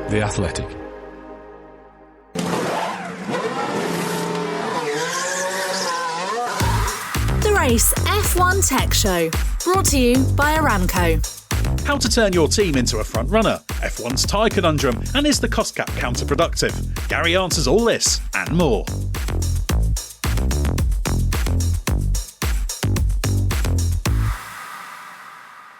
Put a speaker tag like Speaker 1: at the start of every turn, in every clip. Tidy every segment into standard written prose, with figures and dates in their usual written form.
Speaker 1: The Athletic.
Speaker 2: The Race F1 Tech Show, brought to you by Aramco.
Speaker 3: How to turn your team into a front runner, F1's tyre conundrum, and is the cost cap counterproductive? Gary answers all this and more.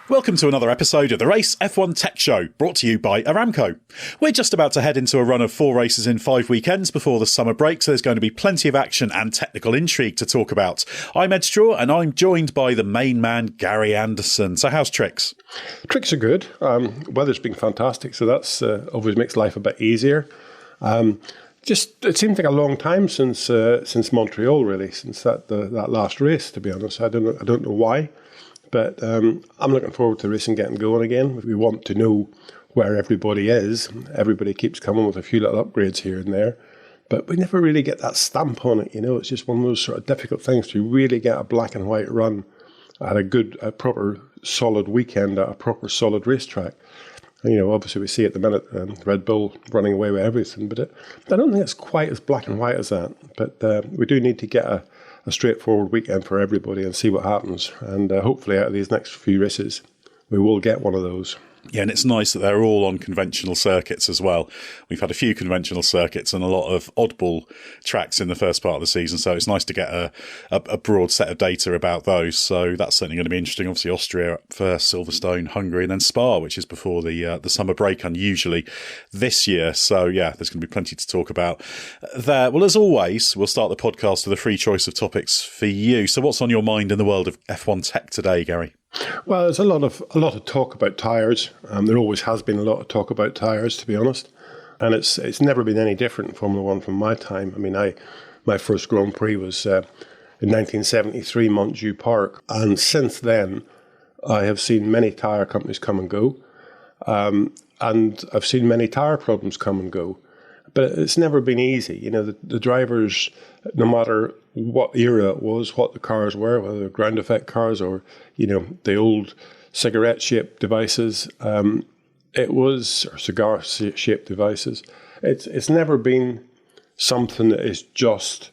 Speaker 3: Welcome to another episode of the Race F1 Tech Show, brought to you by Aramco. We're just about to head into a run of 4 races in 5 weekends before the summer break, so there's going to be plenty of action and technical intrigue to talk about. I'm Edd Straw, and I'm joined by the main man, Gary Anderson. So how's tricks?
Speaker 4: Tricks are good. Weather's been fantastic, so that's always makes life a bit easier. It seems like a long time since Montreal, really, since that last race. To be honest, I don't know why. But I'm looking forward to racing getting going again. We want to know where everybody is. Everybody keeps coming with a few little upgrades here and there. But we never really get that stamp on it, you know. It's just one of those sort of difficult things to really get a black and white run at a proper solid weekend at a proper solid racetrack. And, you know, obviously we see at the minute Red Bull running away with everything. But I don't think it's quite as black and white as that. But we do need to get a straightforward weekend for everybody and see what happens. And hopefully out of these next few races, we will get one of those.
Speaker 3: Yeah, and it's nice that they're all on conventional circuits as well. We've had a few conventional circuits and a lot of oddball tracks in the first part of the season, so it's nice to get a broad set of data about those. So that's certainly going to be interesting. Obviously, Austria first, Silverstone, Hungary, and then Spa, which is before the summer break, unusually this year. So yeah, there's going to be plenty to talk about there. Well, as always, we'll start the podcast with a free choice of topics for you. So what's on your mind in the world of F1 tech today, Gary?
Speaker 4: Well, there's a lot of talk about tyres. There always has been a lot of talk about tyres, to be honest, and it's never been any different in Formula One from my time. I mean, my first Grand Prix was in 1973, Montjuïc Park, and since then I have seen many tyre companies come and go, and I've seen many tyre problems come and go. But it's never been easy. You know, the drivers, no matter what era it was, what the cars were, whether they're ground effect cars or, you know, the old cigarette-shaped devices, or cigar-shaped devices, it's never been something that is just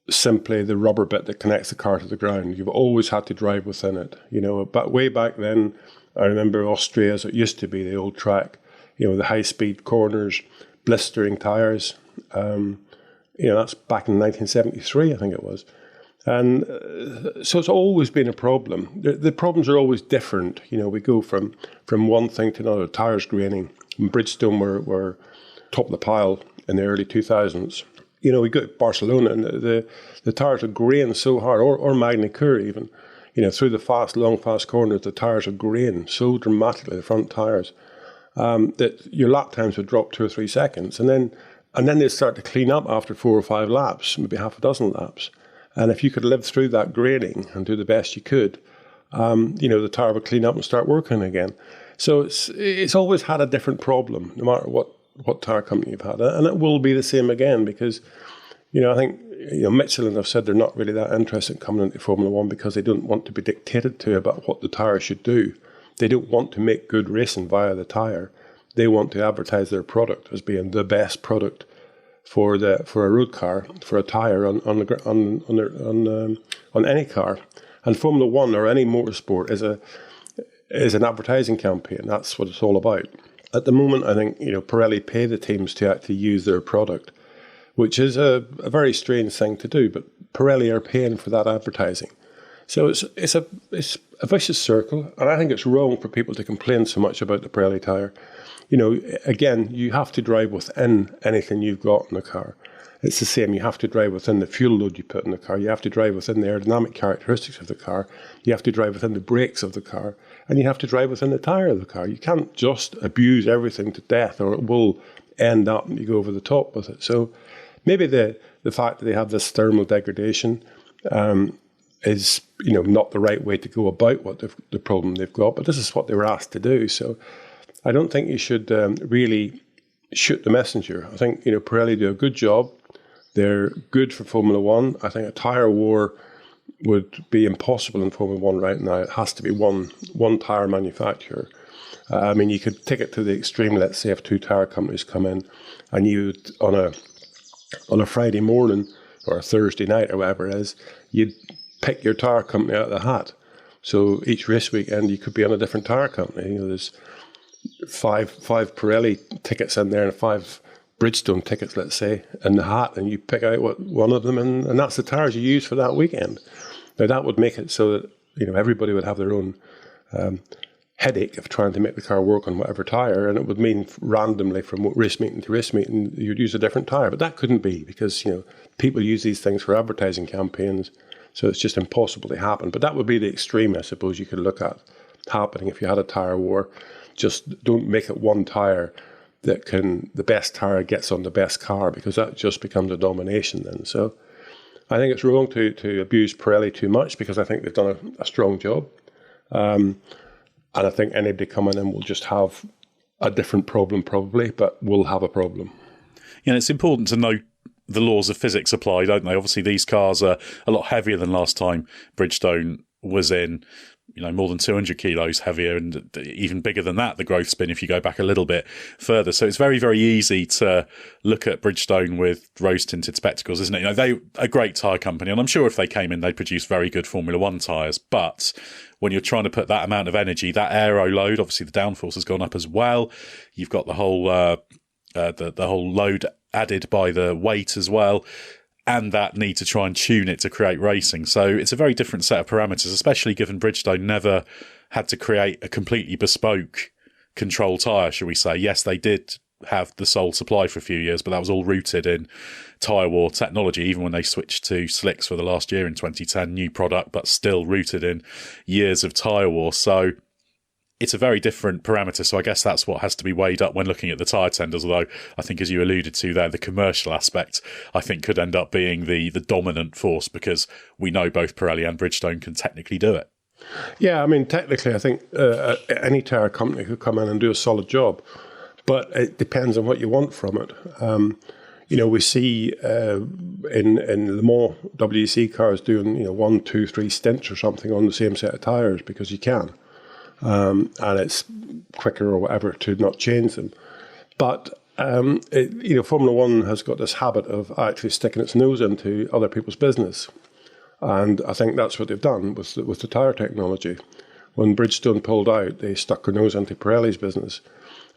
Speaker 4: simply the rubber bit that connects the car to the ground. You've always had to drive within it. You know, but way back then, I remember Austria as it used to be, the old track, you know, the high-speed corners, blistering tyres. You know, that's back in 1973, I think it was. And so it's always been a problem. The problems are always different. You know, we go from one thing to another. Tyres graining. Bridgestone were top of the pile in the early 2000s. You know, we go to Barcelona and the tyres are graining so hard, or Magny Cours even. You know, through the long fast corners, the tyres are graining so dramatically, the front tyres. That your lap times would drop 2 or 3 seconds, and then they start to clean up after 4 or 5 laps, maybe half a dozen laps. And if you could live through that graining and do the best you could, you know, the tyre would clean up and start working again. So it's always had a different problem, no matter what tyre company you've had, and it will be the same again because, you know, I think, you know, Michelin have said they're not really that interested in coming into Formula One because they don't want to be dictated to about what the tyre should do. They don't want to make good racing via the tyre. They want to advertise their product as being the best product for a road car, for a tyre on any car. And Formula One or any motorsport is an advertising campaign. That's what it's all about. At the moment, I think, you know, Pirelli pay the teams to actually use their product, which is a very strange thing to do. But Pirelli are paying for that advertising. So it's a vicious circle, and I think it's wrong for people to complain so much about the Pirelli tyre. You know, again, you have to drive within anything you've got in the car. It's the same. You have to drive within the fuel load you put in the car. You have to drive within the aerodynamic characteristics of the car. You have to drive within the brakes of the car, and you have to drive within the tyre of the car. You can't just abuse everything to death, or it will end up and you go over the top with it. So maybe the fact that they have this thermal degradation is, you know, not the right way to go about what the problem they've got, but this is what they were asked to do. So I don't think you should really shoot the messenger. I think, you know, Pirelli do a good job. They're good for Formula One. I think a tyre war would be impossible in Formula One right now. It has to be one tyre manufacturer. I mean, you could take it to the extreme. Let's say if two tyre companies come in, and you on a Friday morning or a Thursday night or whatever it is, you'd pick your tyre company out of the hat. So each race weekend, you could be on a different tyre company. You know, there's five Pirelli tickets in there and 5 Bridgestone tickets, let's say, in the hat, and you pick out what one of them, and that's the tyres you use for that weekend. Now that would make it so that, you know, everybody would have their own headache of trying to make the car work on whatever tyre, and it would mean randomly from race meeting to race meeting you'd use a different tyre. But that couldn't be, because, you know, people use these things for advertising campaigns, so it's just impossible to happen. But that would be the extreme, I suppose, you could look at happening if you had a tyre war. Just don't make it one tyre that the best tyre gets on the best car, because that just becomes a domination then. So I think it's wrong to abuse Pirelli too much, because I think they've done a strong job. And I think anybody coming in will just have a different problem probably, but will have a problem.
Speaker 3: Yeah, it's important to know the laws of physics apply, don't they? Obviously, these cars are a lot heavier than last time Bridgestone was in. You know, more than 200 kilos heavier, and even bigger than that, the growth's been, if you go back a little bit further. So it's very, very easy to look at Bridgestone with rose-tinted spectacles, isn't it? You know, they're a great tyre company, and I'm sure if they came in, they'd produce very good Formula One tyres. But when you're trying to put that amount of energy, that aero load, obviously the downforce has gone up as well. You've got the whole the whole load added by the weight as well, and that need to try and tune it to create racing. So it's a very different set of parameters, especially given Bridgestone never had to create a completely bespoke control tyre, shall we say. Yes, they did have the sole supply for a few years, but that was all rooted in tyre war technology, even when they switched to slicks for the last year in 2010, new product, but still rooted in years of tyre war. So it's a very different parameter, so I guess that's what has to be weighed up when looking at the tyre tenders, although I think, as you alluded to there, the commercial aspect, I think, could end up being the dominant force, because we know both Pirelli and Bridgestone can technically do it.
Speaker 4: Yeah, I mean, technically, I think any tyre company could come in and do a solid job, but it depends on what you want from it. You know, we see in Le Mans WEC cars doing, you know, 1, 2, 3 stints or something on the same set of tyres because you can. And it's quicker or whatever to not change them. But, you know, Formula One has got this habit of actually sticking its nose into other people's business. And I think that's what they've done with the tyre technology. When Bridgestone pulled out, they stuck their nose into Pirelli's business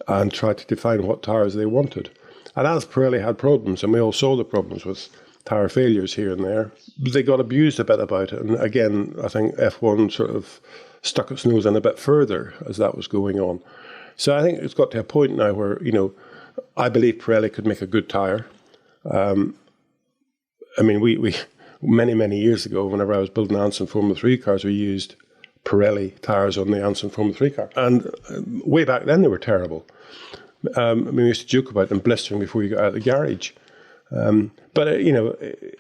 Speaker 4: and tried to define what tyres they wanted. And as Pirelli had problems, and we all saw the problems with tyre failures here and there, they got abused a bit about it. And again, I think F1 sort of stuck its nose in a bit further as that was going on. So I think it's got to a point now where, you know, I believe Pirelli could make a good tyre. I mean, we many years ago, whenever I was building Anson Formula 3 cars, we used Pirelli tyres on the Anson Formula 3 car. And way back then, they were terrible. I mean, we used to joke about them blistering before you got out of the garage. But, you know,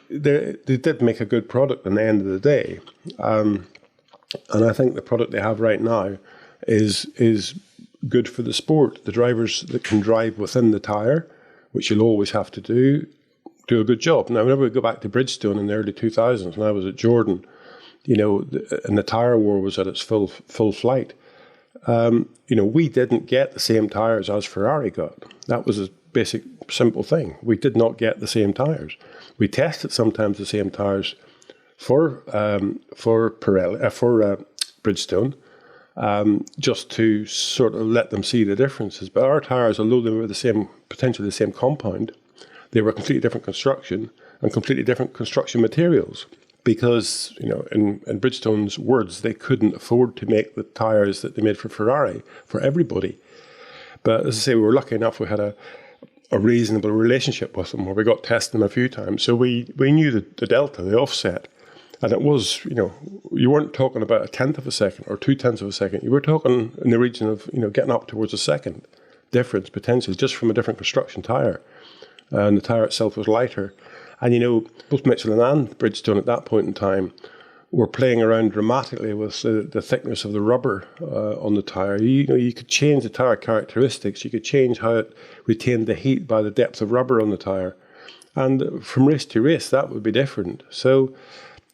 Speaker 4: they did make a good product at the end of the day. And I think the product they have right now is good for the sport. The drivers that can drive within the tyre, which you'll always have to do a good job. Now, whenever we go back to Bridgestone in the early 2000s, when I was at Jordan, you know, and the tyre war was at its full flight, you know, we didn't get the same tyres as Ferrari got. That was a basic, simple thing. We did not get the same tyres. We tested sometimes the same tyres for Pirelli, for Bridgestone, just to sort of let them see the differences. But our tyres, although they were potentially the same compound, they were completely different construction and completely different construction materials. Because, you know, in Bridgestone's words, they couldn't afford to make the tyres that they made for Ferrari for everybody. But as I say, we were lucky enough; we had a reasonable relationship with them, where we got testing them a few times, so we knew the delta, the offset. And it was, you know, you weren't talking about 1/10 of a second or 2/10 of a second. You were talking in the region of, you know, getting up towards a second difference potentially just from a different construction tyre. And the tyre itself was lighter. And, you know, both Michelin and Bridgestone at that point in time were playing around dramatically with the thickness of the rubber on the tyre. You know, you could change the tyre characteristics. You could change how it retained the heat by the depth of rubber on the tyre. And from race to race, that would be different. So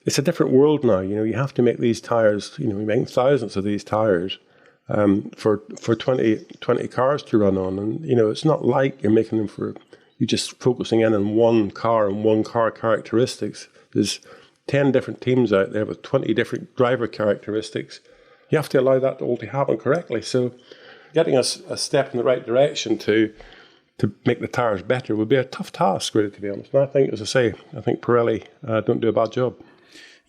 Speaker 4: it's a different world now. You know, you have to make these tyres, you know, we make thousands of these tyres, for 20 cars to run on. And, it's not like you're making them for, you're just focusing in on one car and one car characteristics. There's 10 different teams out there with 20 different driver characteristics. You have to allow that all to happen correctly. So getting us a step in the right direction to make the tyres better would be a tough task, really, to be honest. And I think, as I say, Pirelli don't do a bad job.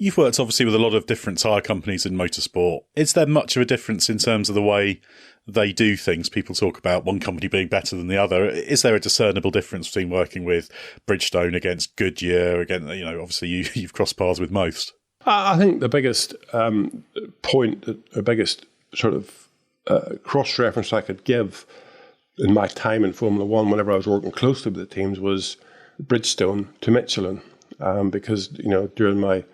Speaker 3: You've worked, obviously, with a lot of different tyre companies in motorsport. Is there much of a difference in terms of the way they do things? People talk about one company being better than the other. Is there a discernible difference between working with Bridgestone against Goodyear? Again, obviously, you've crossed paths with most.
Speaker 4: I think the biggest point, the biggest sort of cross-reference I could give in my time in Formula One, whenever I was working closely with the teams, was Bridgestone to Michelin. Because, during my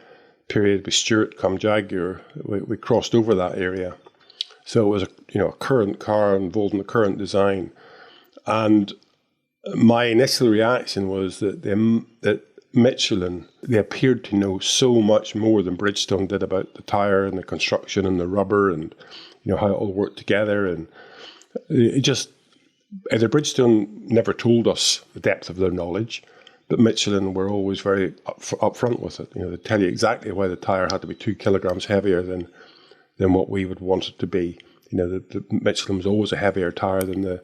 Speaker 4: period with Stewart come Jaguar, we crossed over that area. So it was a current car involved in the current design. And my initial reaction was that Michelin, they appeared to know so much more than Bridgestone did about the tyre and the construction and the rubber and, how it all worked together. And it just, either Bridgestone never told us the depth of their knowledge, but Michelin were always very upfront with it. They tell you exactly why the tyre had to be 2 kilograms heavier than what we would want it to be. The Michelin was always a heavier tyre than the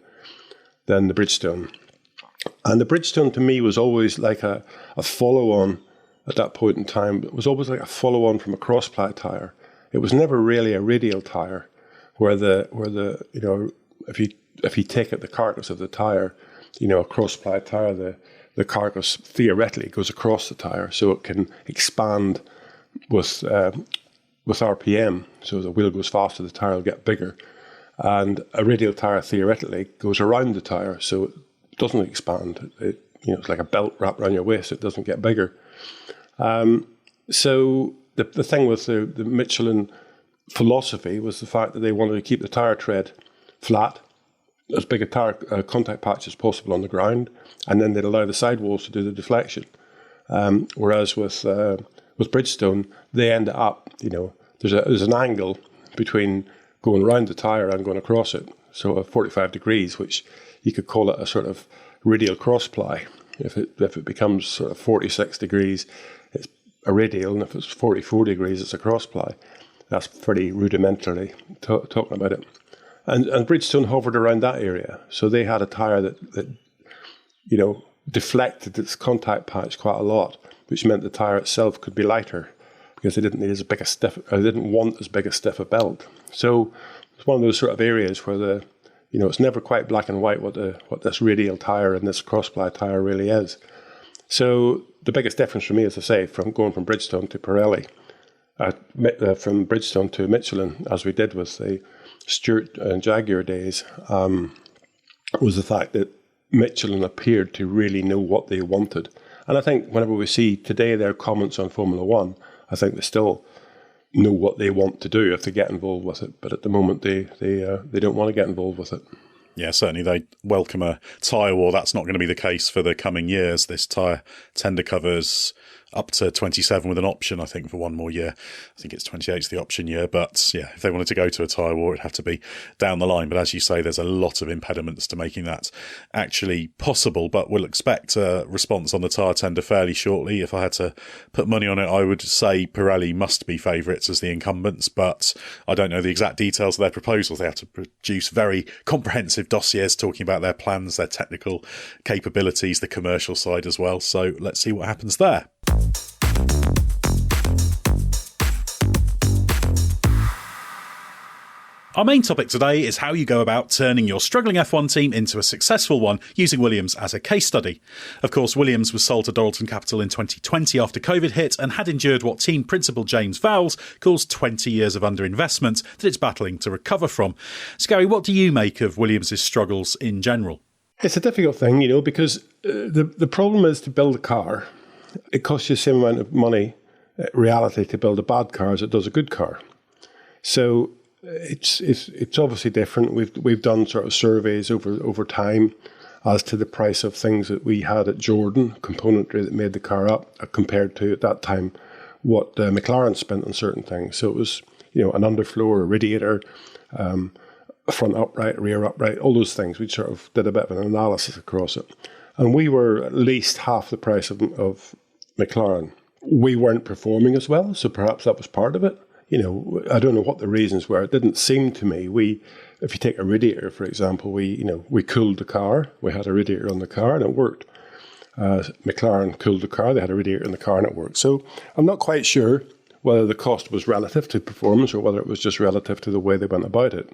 Speaker 4: Bridgestone. And the Bridgestone to me was always like a follow-on at that point in time. It was always like a follow-on from a cross-ply tyre. It was never really a radial tyre where if you take out the carcass of the tyre, a cross-ply tyre, the carcass theoretically goes across the tyre, so it can expand with RPM. So the wheel goes faster, the tyre will get bigger. And a radial tyre theoretically goes around the tyre, so it doesn't expand. It's like a belt wrapped around your waist, it doesn't get bigger. So the thing with the Michelin philosophy was the fact that they wanted to keep the tyre tread flat, as big a tyre contact patch as possible on the ground, and then they'd allow the sidewalls to do the deflection. Whereas with Bridgestone, they end up, there's an angle between going around the tyre and going across it, so of 45 degrees, which you could call it a sort of radial cross-ply. If it becomes sort of 46 degrees, it's a radial, and if it's 44 degrees, it's a cross-ply. That's pretty rudimentarily talking about it. And Bridgestone hovered around that area. So they had a tyre that deflected its contact patch quite a lot, which meant the tyre itself could be lighter because they didn't want as big a stiff a belt. So it's one of those sort of areas where it's never quite black and white what this radial tyre and this cross-ply tyre really is. So the biggest difference for me, as I say, from going from Bridgestone to Pirelli, from Bridgestone to Michelin, as we did with the Stewart and Jaguar days, was the fact that Michelin appeared to really know what they wanted. And I think whenever we see today their comments on Formula One, I think they still know what they want to do if they get involved with it. But at the moment, they don't want to get involved with it.
Speaker 3: Yeah, certainly they welcome a tyre war. That's not going to be the case for the coming years. This tyre tender covers up to 27 with an option, I think, for one more year. I think it's 28 is the option year. But yeah, if they wanted to go to a tyre war, it'd have to be down the line. But as you say, there's a lot of impediments to making that actually possible. But we'll expect a response on the tyre tender fairly shortly. If I had to put money on it, I would say Pirelli must be favourites as the incumbents. But I don't know the exact details of their proposals. They have to produce very comprehensive dossiers talking about their plans, their technical capabilities, the commercial side as well. So let's see what happens there. Our main topic today is how you go about turning your struggling F1 team into a successful one using Williams as a case study. Of course, Williams was sold to Dorilton Capital in 2020 after COVID hit and had endured what team principal James Vowles calls 20 years of underinvestment that it's battling to recover from. So Gary, what do you make of Williams' struggles in general?
Speaker 4: It's a difficult thing, because the problem is to build a car. It costs you the same amount of money, reality, to build a bad car as it does a good car. So it's obviously different. We've done sort of surveys over time as to the price of things that we had at Jordan, componentry that made the car up, compared to at that time what McLaren spent on certain things. So it was an underfloor, a radiator, front upright, rear upright, all those things. We sort of did a bit of an analysis across it. And we were at least half the price of McLaren. We weren't performing as well, so perhaps that was part of it. I don't know what the reasons were. It didn't seem to me. If you take a radiator, for example, we cooled the car. We had a radiator on the car and it worked. McLaren cooled the car. They had a radiator in the car and it worked. So I'm not quite sure whether the cost was relative to performance or whether it was just relative to the way they went about it.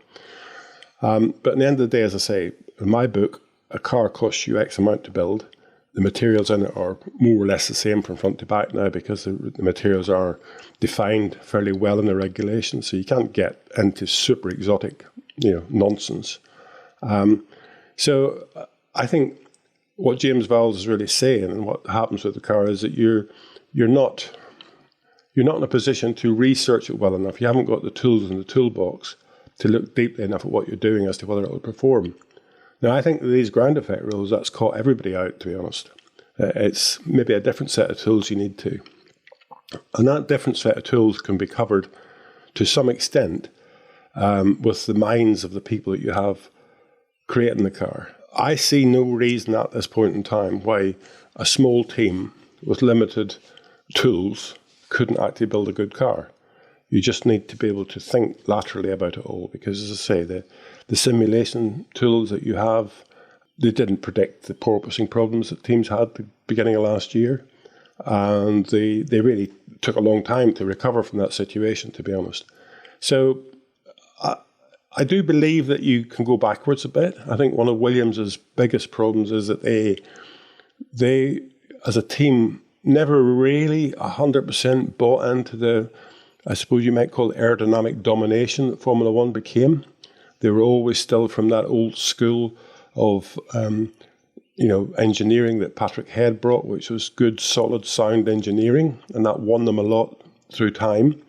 Speaker 4: But at the end of the day, as I say, in my book, a car costs you X amount to build. The materials in it are more or less the same from front to back now because the materials are defined fairly well in the regulations, so you can't get into super exotic, nonsense. So I think what James Vowles is really saying, and what happens with the car, is that you're not in a position to research it well enough. You haven't got the tools in the toolbox to look deeply enough at what you're doing as to whether it will perform. Now, I think these ground effect rules, that's caught everybody out, to be honest. It's maybe a different set of tools you need to. And that different set of tools can be covered to some extent with the minds of the people that you have creating the car. I see no reason at this point in time why a small team with limited tools couldn't actually build a good car. You just need to be able to think laterally about it all because, as I say, the simulation tools that you have, they didn't predict the porpoising problems that teams had at the beginning of last year. And they really took a long time to recover from that situation, to be honest. So I do believe that you can go backwards a bit. I think one of Williams' biggest problems is that they as a team, never really 100% bought into the, I suppose you might call it, aerodynamic domination that Formula One became. They were always still from that old school of, engineering that Patrick Head brought, which was good, solid, sound engineering, and that won them a lot through time.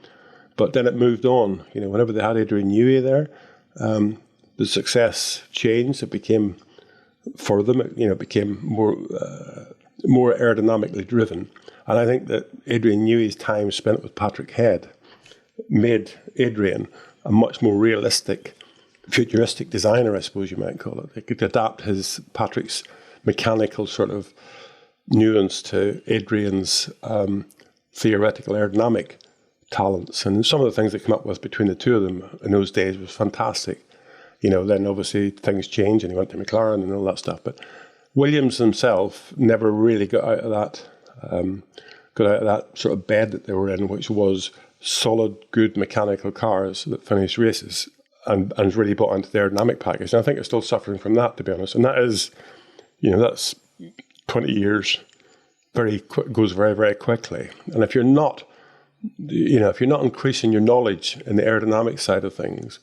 Speaker 4: But then it moved on. Whenever they had Adrian Newey there, the success changed. It became, for them, it became more aerodynamically driven. And I think that Adrian Newey's time spent with Patrick Head made Adrian a much more realistic, futuristic designer, I suppose you might call it. He could adapt Patrick's mechanical sort of nuance to Adrian's theoretical aerodynamic talents. And some of the things that came up with between the two of them in those days was fantastic. Then obviously things changed and he went to McLaren and all that stuff. But Williams himself never really got out of that sort of bed that they were in, which was solid, good mechanical cars that finished races and really bought into the aerodynamic package. And I think they're still suffering from that, to be honest. And that is, that's 20 years, goes very, very quickly. And if you're not increasing your knowledge in the aerodynamic side of things,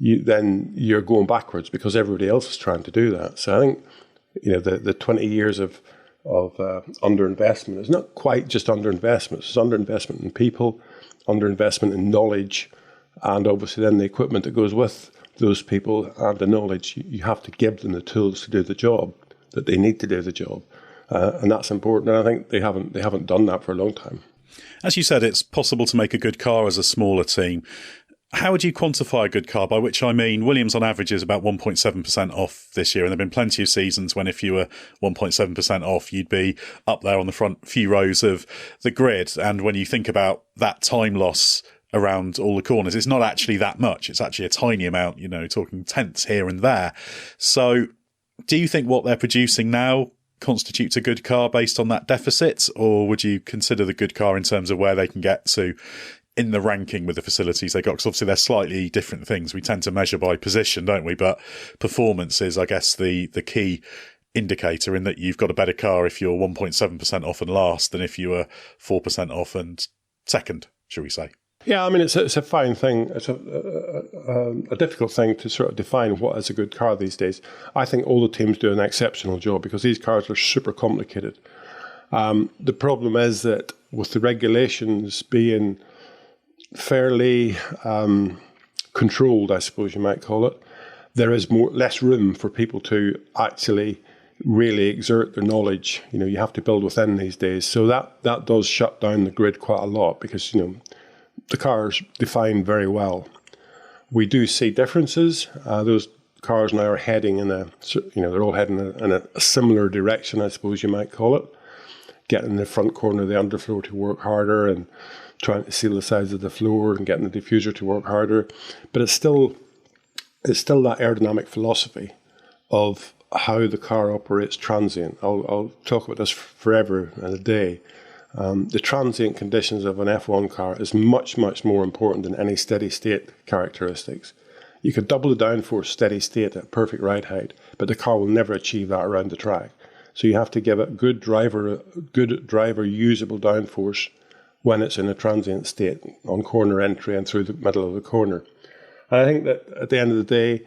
Speaker 4: then you're going backwards because everybody else is trying to do that. So I think, the 20 years of underinvestment is not quite just underinvestment. It's underinvestment in people, underinvestment in knowledge, and obviously then the equipment that goes with those people and the knowledge. You have to give them the tools to do the job that they need to do the job, and that's important. And I think they haven't done that for a long time.
Speaker 3: As you said, it's possible to make a good car as a smaller team. How would you quantify a good car? By which I mean, Williams on average is about 1.7% off this year. And there have been plenty of seasons when if you were 1.7% off, you'd be up there on the front few rows of the grid. And when you think about that time loss around all the corners, it's not actually that much. It's actually a tiny amount, talking tenths here and there. So do you think what they're producing now constitutes a good car based on that deficit? Or would you consider the good car in terms of where they can get to in the ranking with the facilities they got? Because obviously they're slightly different things. We tend to measure by position, don't we? But performance is, I guess, the key indicator, in that you've got a better car if you're 1.7% off and last than if you were 4% off and second, shall we say.
Speaker 4: Yeah, I mean, it's a fine thing. It's a difficult thing to sort of define what is a good car these days. I think all the teams do an exceptional job because these cars are super complicated. The problem is that with the regulations being fairly controlled, I suppose you might call it, there is less room for people to actually really exert their knowledge. You have to build within these days. So that does shut down the grid quite a lot because, the cars define very well. We do see differences. Those cars now are heading they're all heading in a similar direction, I suppose you might call it. Getting the front corner of the underfloor to work harder and trying to seal the sides of the floor and getting the diffuser to work harder. But it's still that aerodynamic philosophy of how the car operates transient. I'll talk about this forever and a day. The transient conditions of an F1 car is much, much more important than any steady state characteristics. You could double the downforce steady state at perfect ride height, but the car will never achieve that around the track. So you have to give it good driver usable downforce when it's in a transient state on corner entry and through the middle of the corner. And I think that at the end of the day,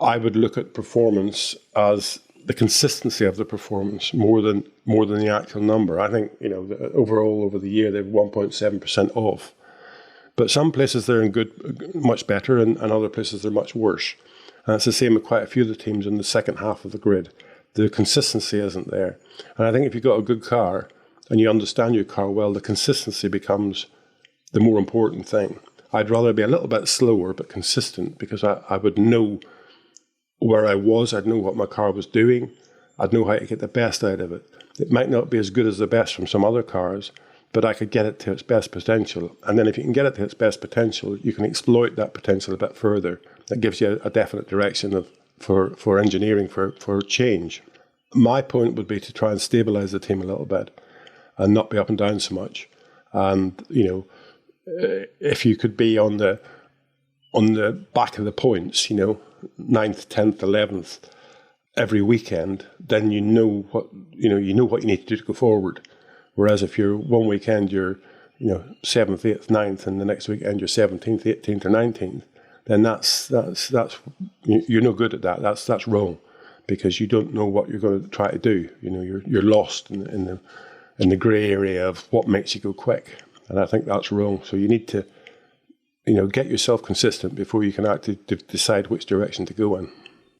Speaker 4: I would look at performance as the consistency of the performance more than the actual number. I think, overall over the year they've 1.7% off. But some places they're in much better, and other places they're much worse. And it's the same with quite a few of the teams in the second half of the grid. The consistency isn't there. And I think if you've got a good car and you understand your car well, the consistency becomes the more important thing. I'd rather be a little bit slower but consistent, because I would know where I was, I'd know what my car was doing, I'd know how to get the best out of it. It might not be as good as the best from some other cars, but I could get it to its best potential. And then if you can get it to its best potential, you can exploit that potential a bit further. That gives you a definite direction for engineering, for change. My point would be to try and stabilise the team a little bit and not be up and down so much. And, if you could be on the back of the points, 9th, 10th, 11th every weekend, then you know what you need to do to go forward. Whereas if you're one weekend you're 7th, 8th, 9th, and the next weekend you're 17th, 18th, or 19th, then that's you're no good at that. That's wrong, because you don't know what you're going to try to do. You're lost in the grey area of what makes you go quick, and I think that's wrong. So you need to get yourself consistent before you can actually decide which direction to go in.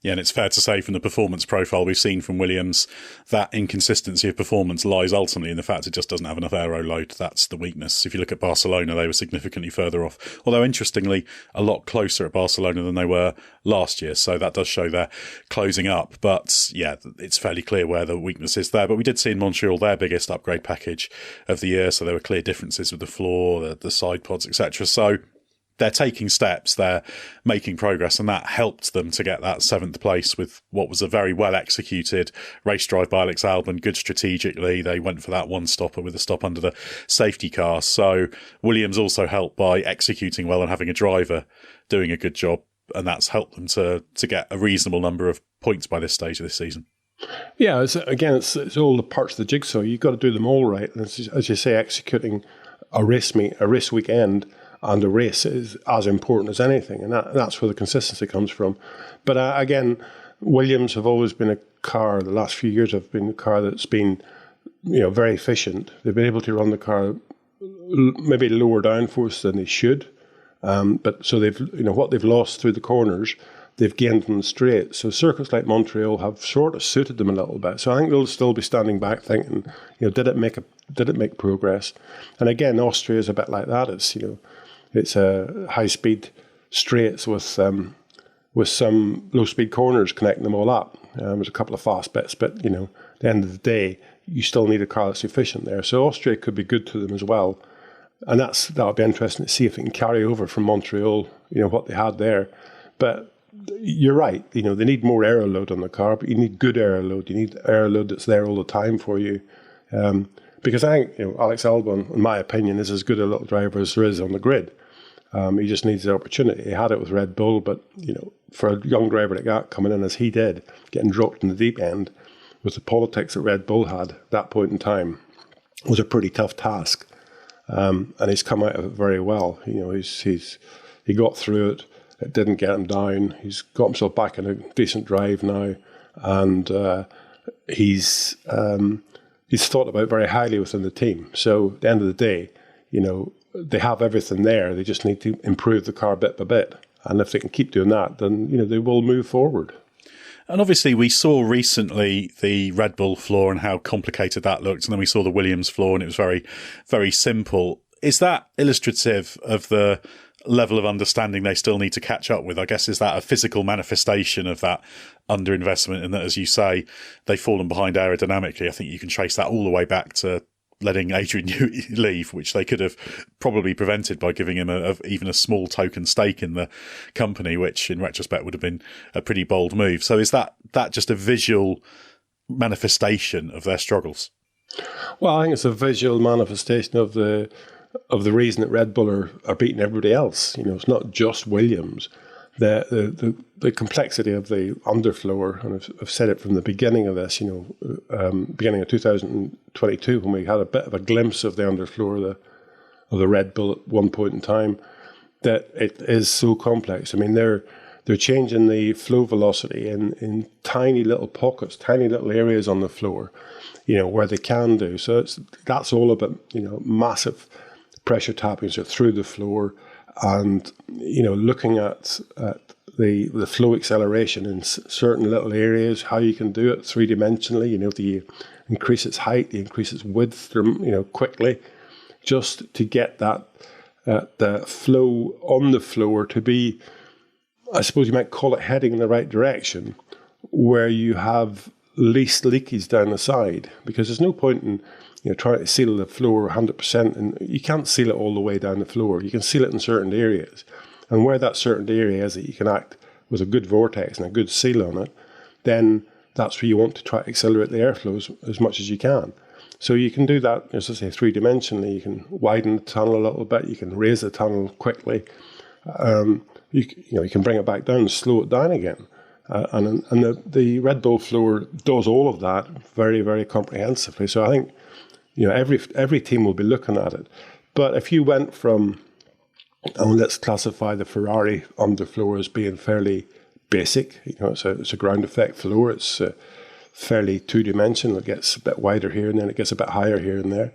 Speaker 3: Yeah, and it's fair to say from the performance profile we've seen from Williams, that inconsistency of performance lies ultimately in the fact it just doesn't have enough aero load. That's the weakness. If you look at Barcelona, they were significantly further off. Although, interestingly, a lot closer at Barcelona than they were last year. So that does show they're closing up. But yeah, it's fairly clear where the weakness is there. But we did see in Montreal their biggest upgrade package of the year. So there were clear differences with the floor, the side pods, etc. So they're taking steps, they're making progress, and that helped them to get that 7th place with what was a very well executed race drive by Alex Albon, good strategically. They went for that one stopper with a stop under the safety car. So Williams also helped by executing well and having a driver doing a good job, and that's helped them to get a reasonable number of points by this stage of this season.
Speaker 4: Yeah, it's all the parts of the jigsaw. You've got to do them all right. And as you say, executing a race weekend and a race is as important as anything, and that's where the consistency comes from. But again, Williams have always been a car, the last few years have been a car that's been very efficient. They've been able to run the car maybe lower downforce than they should, but so they've what they've lost through the corners, they've gained from the straight. So circuits like Montreal have sort of suited them a little bit. So I think they'll still be standing back thinking, did it make progress? And again, Austria is a bit like that. It's a high-speed straights with some low-speed corners connecting them all up. There's a couple of fast bits, but at the end of the day, you still need a car that's efficient there. So Austria could be good to them as well, and that'll be interesting to see if it can carry over from Montreal. What they had there, but you're right. They need more aero load on the car, but you need good aero load. You need aero load that's there all the time for you. Because I think Alex Albon, in my opinion, is as good a little driver as there is on the grid. He just needs the opportunity. He had it with Red Bull, but for a young driver like that coming in as he did, getting dropped in the deep end with the politics that Red Bull had at that point in time, was a pretty tough task. And he's come out of it very well. He got through it. It didn't get him down. He's got himself back in a decent drive now, and he's thought about very highly within the team. So at the end of the day, they have everything there. They just need to improve the car bit by bit. And if they can keep doing that, then, they will move forward.
Speaker 3: And obviously we saw recently the Red Bull floor and how complicated that looked. And then we saw the Williams floor and it was very, very simple. Is that illustrative of the level of understanding they still need to catch up with? I guess, is that a physical manifestation of that underinvestment, and that, as you say, they've fallen behind aerodynamically? I think you can trace that all the way back to letting Adrian Newey leave, which they could have probably prevented by giving him even a small token stake in the company, which in retrospect would have been a pretty bold move. So is that just a visual manifestation of their struggles?
Speaker 4: Well, I think it's a visual manifestation of the reason that Red Bull are beating everybody else. It's not just Williams. The complexity of the underfloor, and I've said it from the beginning of this, beginning of 2022, when we had a bit of a glimpse of the underfloor of the Red Bull at one point in time, that it is so complex. I mean, they're changing the flow velocity in tiny little pockets, tiny little areas on the floor, where they can do. So that's all about, massive pressure tappings through the floor, and, looking at the flow acceleration in certain little areas, how you can do it three-dimensionally, do you increase its height, do you increase its width, quickly, just to get that the flow on the floor to be, I suppose you might call it, heading in the right direction, where you have least leakage down the side, because there's no point in trying to seal the floor 100%, and you can't seal it all the way down the floor. You can seal it in certain areas, and where that certain area is that you can act with a good vortex and a good seal on it, then that's where you want to try to accelerate the airflow as much as you can. So you can do that, as I say, three-dimensionally. You can widen the tunnel a little bit. You can raise the tunnel quickly. You can bring it back down and slow it down again. And the Red Bull floor does all of that very, very comprehensively. So I think every team will be looking at it. But if you went from, let's classify the Ferrari underfloor as being fairly basic. It's a ground effect floor. It's fairly two-dimensional. It gets a bit wider here, and then it gets a bit higher here and there.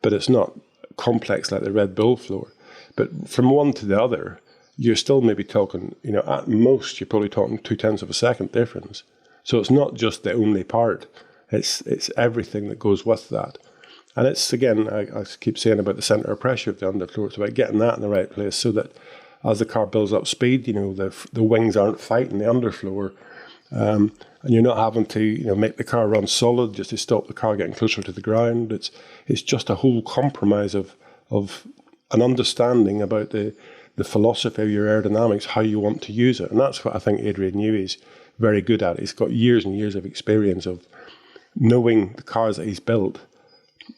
Speaker 4: But it's not complex like the Red Bull floor. But from one to the other, you're still maybe talking, at most, you're probably talking 0.2 of a second difference. So it's not just the only part. It's everything that goes with that. And it's, again, I keep saying about the centre of pressure of the underfloor. It's about getting that in the right place so that as the car builds up speed, the wings aren't fighting the underfloor. And you're not having to, make the car run solid just to stop the car getting closer to the ground. It's just a whole compromise of an understanding about the philosophy of your aerodynamics, how you want to use it. And that's what I think Adrian Newey's very good at. He's got years and years of experience of knowing the cars that he's built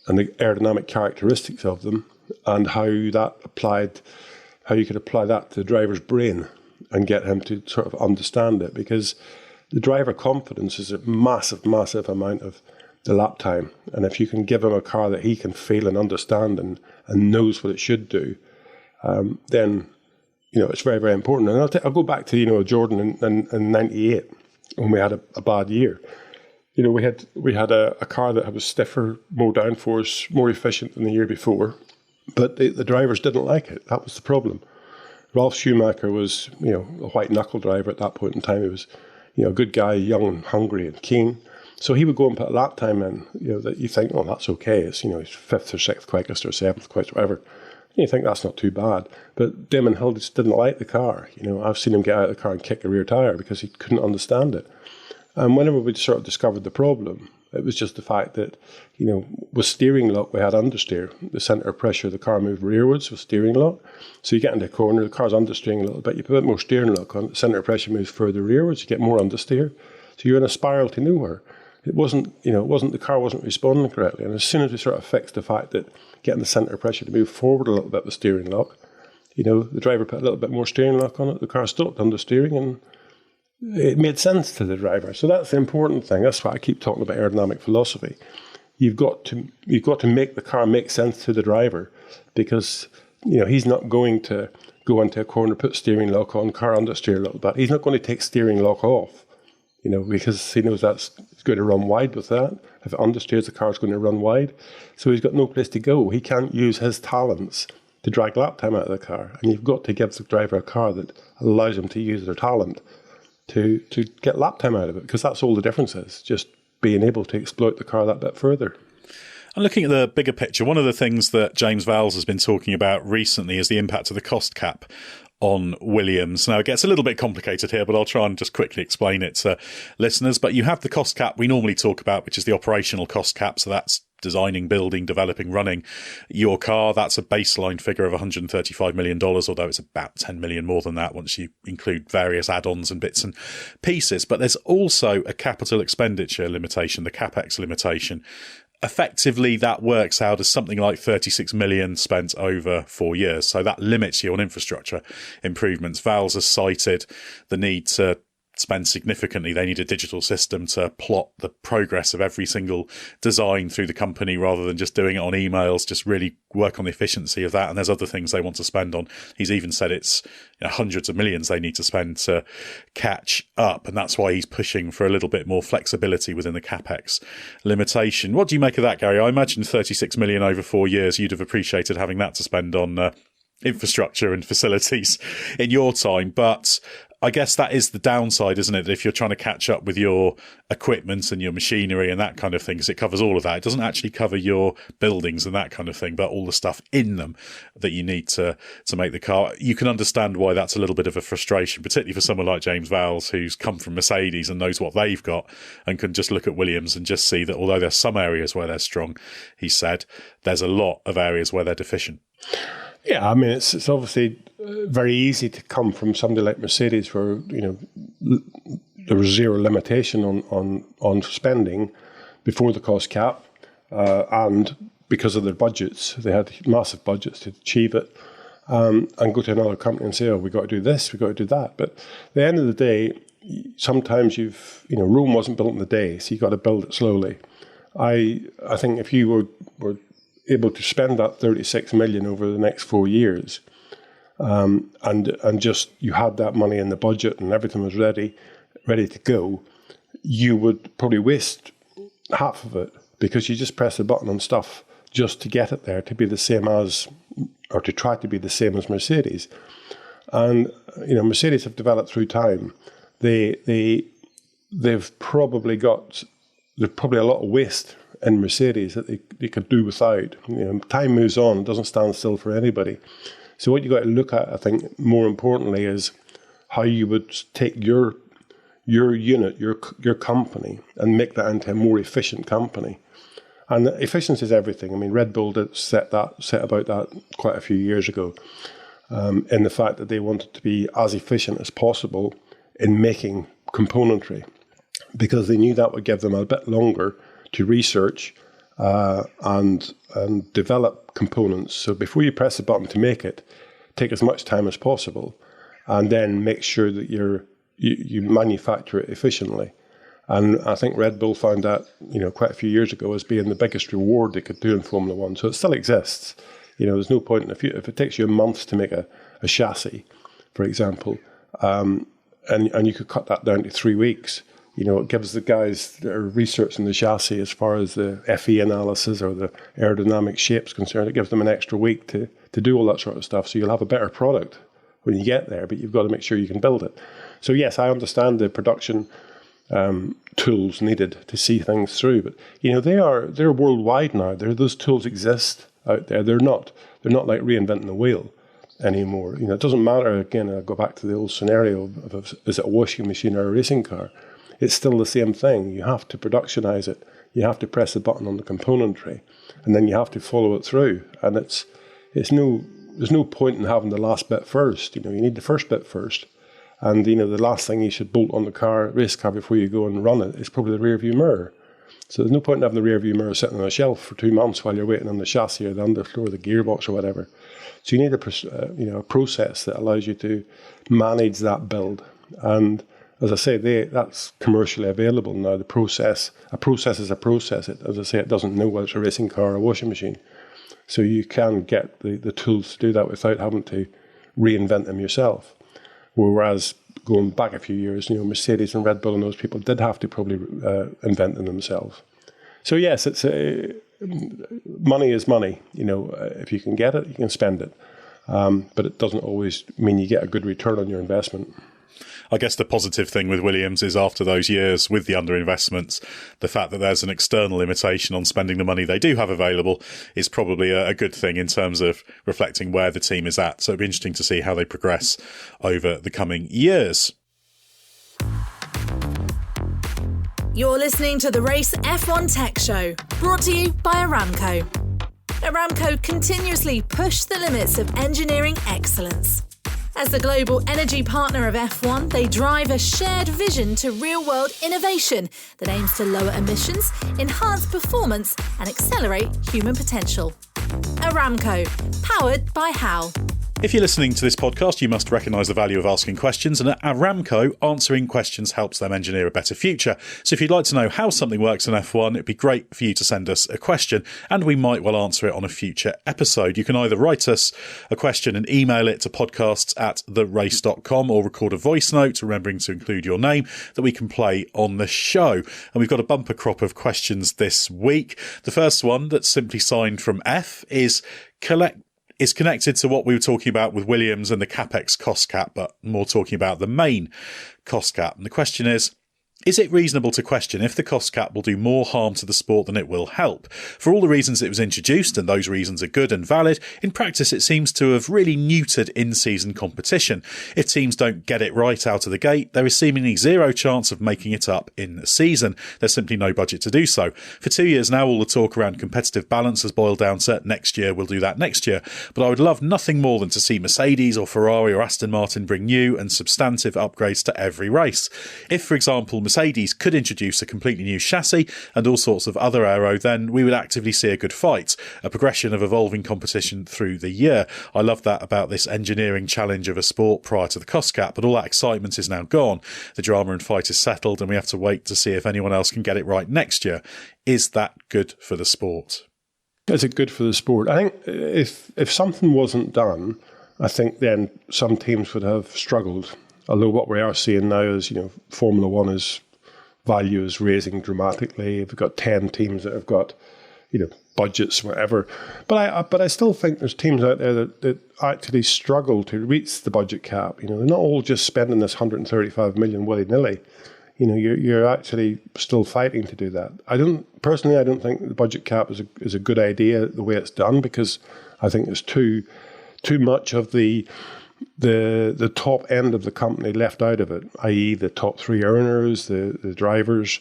Speaker 4: and the aerodynamic characteristics of them, and how you could apply that to the driver's brain and get him to sort of understand it. Because the driver confidence is a massive, massive amount of the lap time. And if you can give him a car that he can feel and understand and knows what it should do, then, it's very, very important. And I'll go back to, Jordan in 98, when we had a bad year. We had a car that was stiffer, more downforce, more efficient than the year before, but the drivers didn't like it. That was the problem. Ralf Schumacher was, a white knuckle driver at that point in time. He was, a good guy, young and hungry and keen. So he would go and put a lap time in, that you think, oh, that's okay. It's, he's fifth or sixth quickest or seventh quickest, whatever. And you think that's not too bad. But Damon Hill just didn't like the car. I've seen him get out of the car and kick a rear tyre because he couldn't understand it. And whenever we sort of discovered the problem, it was just the fact that, with steering lock, we had understeer. The centre of pressure of the car moved rearwards with steering lock. So you get into a corner, the car's understeering a little bit, you put a bit more steering lock on, the centre of pressure moves further rearwards, you get more understeer. So you're in a spiral to nowhere. The car wasn't responding correctly. And as soon as we sort of fixed the fact that getting the centre of pressure to move forward a little bit with steering lock, the driver put a little bit more steering lock on it, the car stopped understeering, and it made sense to the driver. So that's the important thing. That's why I keep talking about aerodynamic philosophy. You've got to make the car make sense to the driver, because he's not going to go into a corner, put steering lock on, car understeer a little bit. He's not going to take steering lock off, because he knows that's going to run wide with that. If it understeers, the car's going to run wide. So he's got no place to go. He can't use his talents to drag lap time out of the car. And you've got to give the driver a car that allows him to use their talent to get lap time out of it, because that's all the difference is, just being able to exploit the car that bit further.
Speaker 3: And looking at the bigger picture, one of the things that James Vowles has been talking about recently is the impact of the cost cap on Williams. Now, it gets a little bit complicated here, but I'll try and just quickly explain it to listeners. But you have the cost cap we normally talk about, which is the operational cost cap. So that's designing, building, developing, running your car. That's a baseline figure of $135 million, although it's about 10 million more than that once you include various add-ons and bits and pieces. But there's also a capital expenditure limitation, the CapEx limitation. Effectively, that works out as something like 36 million spent over 4 years. So that limits you on infrastructure improvements. Vowles has cited the need to spend significantly. They need a digital system to plot the progress of every single design through the company rather than just doing it on emails, just really work on the efficiency of that. And there's other things they want to spend on. He's even said it's hundreds of millions they need to spend to catch up. And that's why he's pushing for a little bit more flexibility within the CapEx limitation. What do you make of that, Gary? I imagine 36 million over 4 years, you'd have appreciated having that to spend on infrastructure and facilities in your time. But I guess that is the downside, isn't it? If you're trying to catch up with your equipment and your machinery and that kind of thing, because it covers all of that. It doesn't actually cover your buildings and that kind of thing, but all the stuff in them that you need to make the car. You can understand why that's a little bit of a frustration, particularly for someone like James Vowles, who's come from Mercedes and knows what they've got and can just look at Williams and just see that although there's some areas where they're strong, he said, there's a lot of areas where they're deficient.
Speaker 4: Yeah, I mean, it's obviously very easy to come from somebody like Mercedes where, there was zero limitation on spending before the cost cap. And because of their budgets, they had massive budgets to achieve it. And go to another company and say, oh, we got to do this, we got to do that. But at the end of the day, sometimes Rome wasn't built in a day, so you got to build it slowly. I think if you were able to spend that 36 million over the next 4 years, and just you had that money in the budget and everything was ready to go, you would probably waste half of it because you just press a button on stuff just to get it there to be the same as, or to try to be the same as Mercedes. And Mercedes have developed through time. They've probably a lot of waste in Mercedes that they could do without. Time moves on; it doesn't stand still for anybody. So what you got to look at, I think, more importantly, is how you would take your unit, your company, and make that into a more efficient company. And efficiency is everything. I mean, Red Bull did set about that quite a few years ago, in the fact that they wanted to be as efficient as possible in making componentry, because they knew that would give them a bit longer to research and develop components. So before you press the button to make it, take as much time as possible, and then make sure that you manufacture it efficiently. And I think Red Bull found that quite a few years ago as being the biggest reward they could do in Formula One. So it still exists. There's no point if it takes you a month to make a chassis, for example, and you could cut that down to 3 weeks. It gives the guys that are researching the chassis as far as the FE analysis or the aerodynamic shape's concerned, it gives them an extra week to do all that sort of stuff. So you'll have a better product when you get there, but you've got to make sure you can build it. So yes, I understand the production tools needed to see things through, but they're worldwide now. Those tools exist out there. They're not like reinventing the wheel anymore. It doesn't matter. Again, I go back to the old scenario of is it a washing machine or a racing car? It's still the same thing. You have to productionize it. You have to press the button on the componentry, and then you have to follow it through. And there's no point in having the last bit first. You need the first bit first. And the last thing you should bolt on the race car before you go and run it is probably the rear view mirror. So there's no point in having the rear view mirror sitting on a shelf for 2 months while you're waiting on the chassis or the underfloor, the gearbox or whatever. So you need a process that allows you to manage that build. And as I say, that's commercially available now. A process is a process. As I say, it doesn't know whether it's a racing car or a washing machine. So you can get the tools to do that without having to reinvent them yourself. Whereas going back a few years, Mercedes and Red Bull and those people did have to probably invent them themselves. So yes, money is money. If you can get it, you can spend it. But it doesn't always mean you get a good return on your investment.
Speaker 3: I guess the positive thing with Williams is after those years with the underinvestments, the fact that there's an external limitation on spending the money they do have available is probably a good thing in terms of reflecting where the team is at. So it'll be interesting to see how they progress over the coming years.
Speaker 2: You're listening to the Race F1 Tech Show, brought to you by Aramco. Aramco continuously push the limits of engineering excellence. As the global energy partner of F1, they drive a shared vision to real-world innovation that aims to lower emissions, enhance performance and accelerate human potential. Aramco, powered by HAL.
Speaker 3: If you're listening to this podcast, you must recognise the value of asking questions, and at Aramco, answering questions helps them engineer a better future. So if you'd like to know how something works in F1, it'd be great for you to send us a question, and we might well answer it on a future episode. You can either write us a question and email it to podcasts@therace.com or record a voice note, remembering to include your name, that we can play on the show. And we've got a bumper crop of questions this week. The first one that's simply signed from F is connected to what we were talking about with Williams and the CapEx cost cap, but more talking about the main cost cap. And the question is it reasonable to question if the cost cap will do more harm to the sport than it will help? For all the reasons it was introduced, and those reasons are good and valid, in practice it seems to have really neutered in-season competition. If teams don't get it right out of the gate, there is seemingly zero chance of making it up in the season. There's simply no budget to do so. For 2 years now, all the talk around competitive balance has boiled down to next year we'll do that next year. But I would love nothing more than to see Mercedes or Ferrari or Aston Martin bring new and substantive upgrades to every race. If, for example, Mercedes could introduce a completely new chassis and all sorts of other aero, then we would actively see a good fight, a progression of evolving competition through the year. I love that about this engineering challenge of a sport prior to the cost cap, but all that excitement is now gone. The drama and fight is settled, and we have to wait to see if anyone else can get it right next year. Is that good for the sport?
Speaker 4: Is it good for the sport? I think if something wasn't done, I think then some teams would have struggled. Although what we are seeing now is, Formula One value is raising dramatically. We've got 10 teams that have got, budgets, whatever. But I still think there's teams out there that actually struggle to reach the budget cap. They're not all just spending this 135 million willy-nilly. You're actually still fighting to do that. I don't think the budget cap is a good idea the way it's done, because I think there's too much of the top end of the company left out of it, i.e. the top three earners, the drivers,